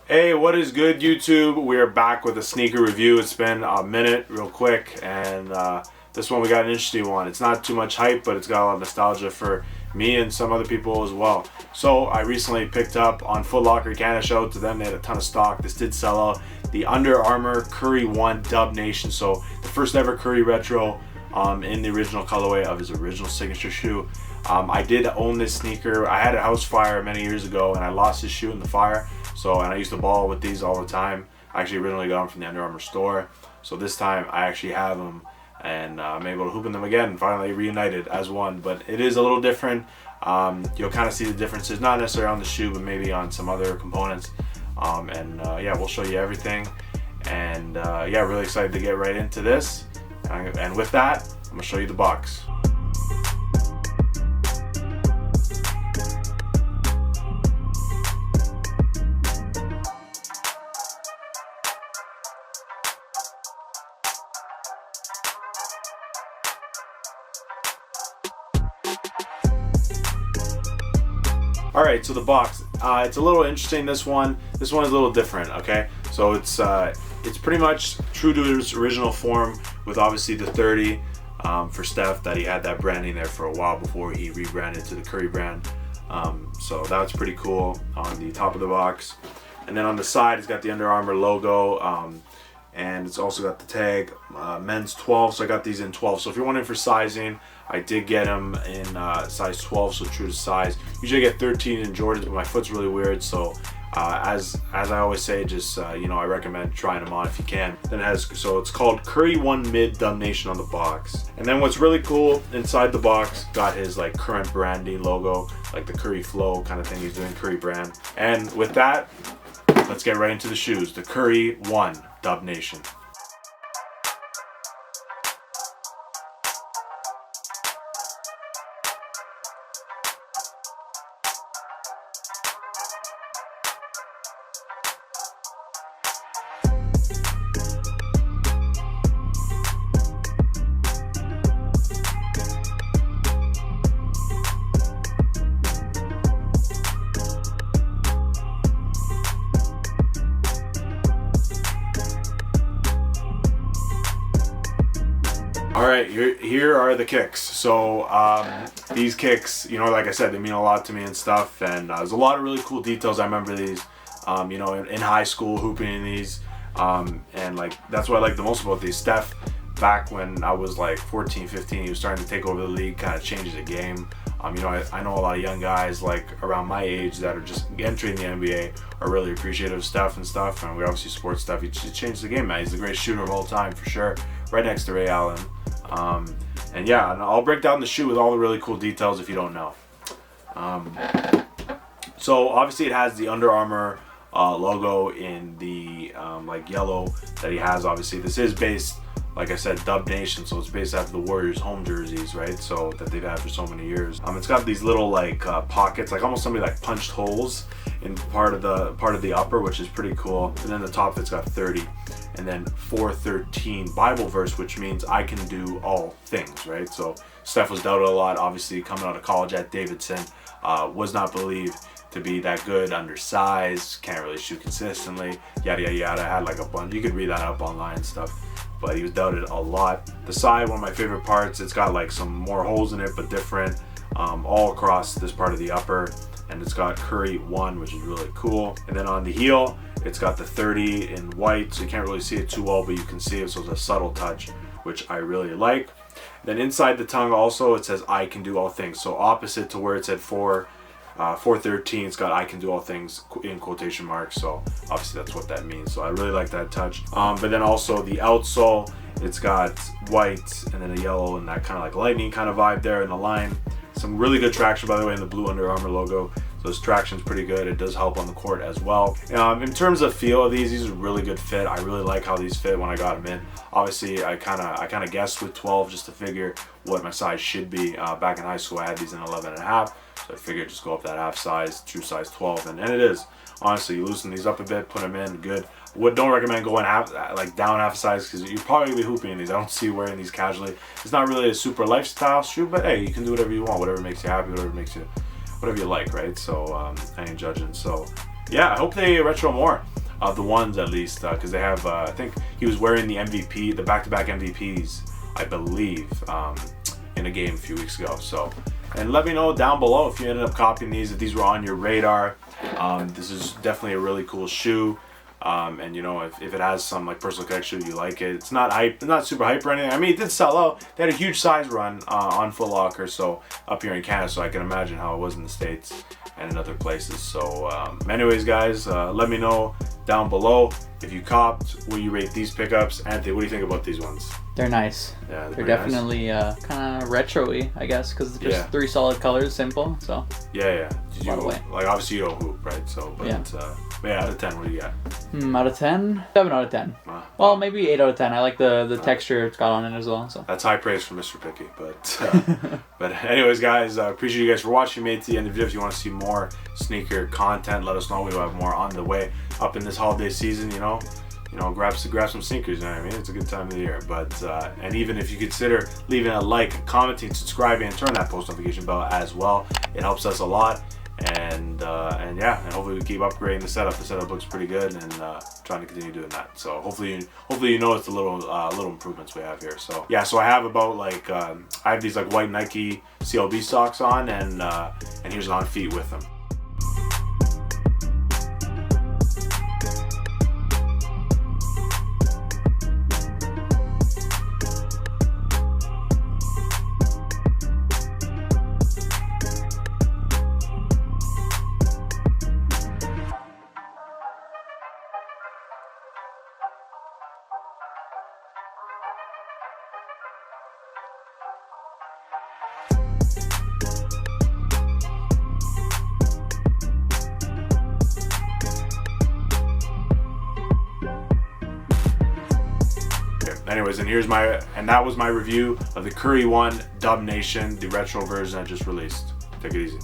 Hey, what is good, YouTube? We are back with a sneaker review. It's been a minute, real quick, and this one we got an interesting one. It's not too much hype, but it's got a lot of nostalgia for me and some other people as well. So I recently picked up on Foot Locker Canada. Shout out to them, they had a ton of stock. This did sell out. The Under Armour Curry 1 Dub Nation. So the first ever Curry retro in the original colorway of his original signature shoe. I did own this sneaker. I had a house fire many years ago and I lost this shoe in the fire. And I used to ball with these all the time. I actually originally got them from the Under Armour store. So this time I actually have them and I'm able to hoop in them again, finally reunited as one. But it is a little different. You'll kind of see the differences, not necessarily on the shoe, but maybe on some other components. Yeah, we'll show you everything. And yeah, really excited to get right into this. And with that, I'm gonna show you the box. Alright, so the box, it's a little interesting, this one. This one is a little different, okay? So it's pretty much true to its original form, with obviously the 30 for Steph, that he had that branding there for a while before he rebranded to the Curry brand. So that's pretty cool on the top of the box. And then on the side, it's got the Under Armour logo, and it's also got the tag, men's 12, so I got these in 12. So if you're wondering for sizing, I did get them in size 12, so true to size. Usually I get 13 in Jordans, but my foot's really weird, so as I always say, just you know, I recommend trying them on if you can. Then it has, so it's called Curry 1 Mid Dub Nation on the box. And then what's really cool, inside the box, got his like current branding logo, like the Curry Flow kind of thing he's doing, Curry brand. And with that, let's get right into the shoes. The Curry 1 Dub Nation. Alright, here are the kicks. So these kicks, you know, like I said, they mean a lot to me and stuff, and there's a lot of really cool details. I remember these, you know, in high school, hooping in these, and like that's what I like the most about these. Steph, back when I was like 14, 15, he was starting to take over the league, kind of changes the game. You know, I know a lot of young guys like around my age that are just entering the NBA are really appreciative of Steph and stuff, and we obviously support Steph. He changed the game, man. He's the greatest shooter of all time for sure, right next to Ray Allen. And yeah, and I'll break down the shoe with all the really cool details if you don't know. So obviously it has the Under Armour logo in the like yellow that he has. Obviously this is based, like I said, Dub Nation, so it's based after the Warriors home jerseys, right? So that they've had for so many years. It's got these little like pockets, like almost somebody like punched holes in part of the upper, which is pretty cool. And then the top, it's got 30. And then 413 Bible verse, which means I can do all things, right? So Steph was doubted a lot, obviously coming out of college at Davidson, was not believed to be that good, undersized, can't really shoot consistently, yada yada yada. Had like a bunch, you could read that up online and stuff, but he was doubted a lot. The side, one of my favorite parts, it's got like some more holes in it, but different, all across this part of the upper, and it's got Curry 1, which is really cool. And then on the heel, it's got the 30 in white, so you can't really see it too well, but you can see it, so it's a subtle touch, which I really like. Then inside the tongue also, it says I can do all things. So opposite to where it said 413, it's got I can do all things in quotation marks, so obviously that's what that means. So I really like that touch. But then also the outsole, it's got white and then a yellow and that kind of like lightning kind of vibe there in the line. Some really good traction, by the way, in the blue Under Armour logo. So this traction's pretty good. It does help on the court as well. In terms of feel of these are a really good fit. I really like how these fit when I got them in. Obviously, I kind of guessed with 12 just to figure what my size should be. Back in high school, I had these in 11 and a half. So I figured just go up that half size, true size 12, and it is. Honestly, you loosen these up a bit, put them in, good. Don't recommend going down half size because you're probably gonna be hooping in these. I don't see you wearing these casually. It's not really a super lifestyle shoe, but hey, you can do whatever you want, whatever makes you happy, whatever you like, right? So I ain't judging. So yeah, I hope they retro more. of the ones at least, because they have, I think he was wearing the MVP, the back-to-back MVPs, I believe, in a game a few weeks ago. So, and let me know down below if you ended up copying these, if these were on your radar. This is definitely a really cool shoe. And you know, if it has some like personal connection, you like it. It's not hype, not super hype or anything. I mean, it did sell out. They had a huge size run on Foot Locker, so up here in Canada, so I can imagine how it was in the States and in other places. So anyways, guys, let me know down below if you copped, will you rate these pickups. Anthony, what do you think about these ones? They're nice. Yeah, they're definitely nice. Kind of retro-y, I guess, because it's just 3 solid colors, simple. So yeah. Did you, like, obviously you don't hoop, right? So, but yeah, out of 10, what do you got? Out of 10, 7 out of 10. Well, maybe 8 out of 10. I like the texture it's got on it as well. So that's high praise for Mr. Picky. But anyways, guys, appreciate you guys for watching. Made it to the end of the video. If you want to see more sneaker content, let us know. We will have more on the way up in this holiday season. You know, grab some sneakers. You know what I mean? It's a good time of the year. But and even if you consider leaving a like, commenting, subscribing, and turn that post notification bell as well, it helps us a lot. And hopefully we keep upgrading the setup. The setup looks pretty good, and trying to continue doing that. So hopefully you notice the little improvements we have here. So yeah, so I have about like I have these like white Nike CLB socks on, and here's an on feet with them. Anyways, and that was my review of the Curry 1 Dub Nation, the retro version I just released. Take it easy.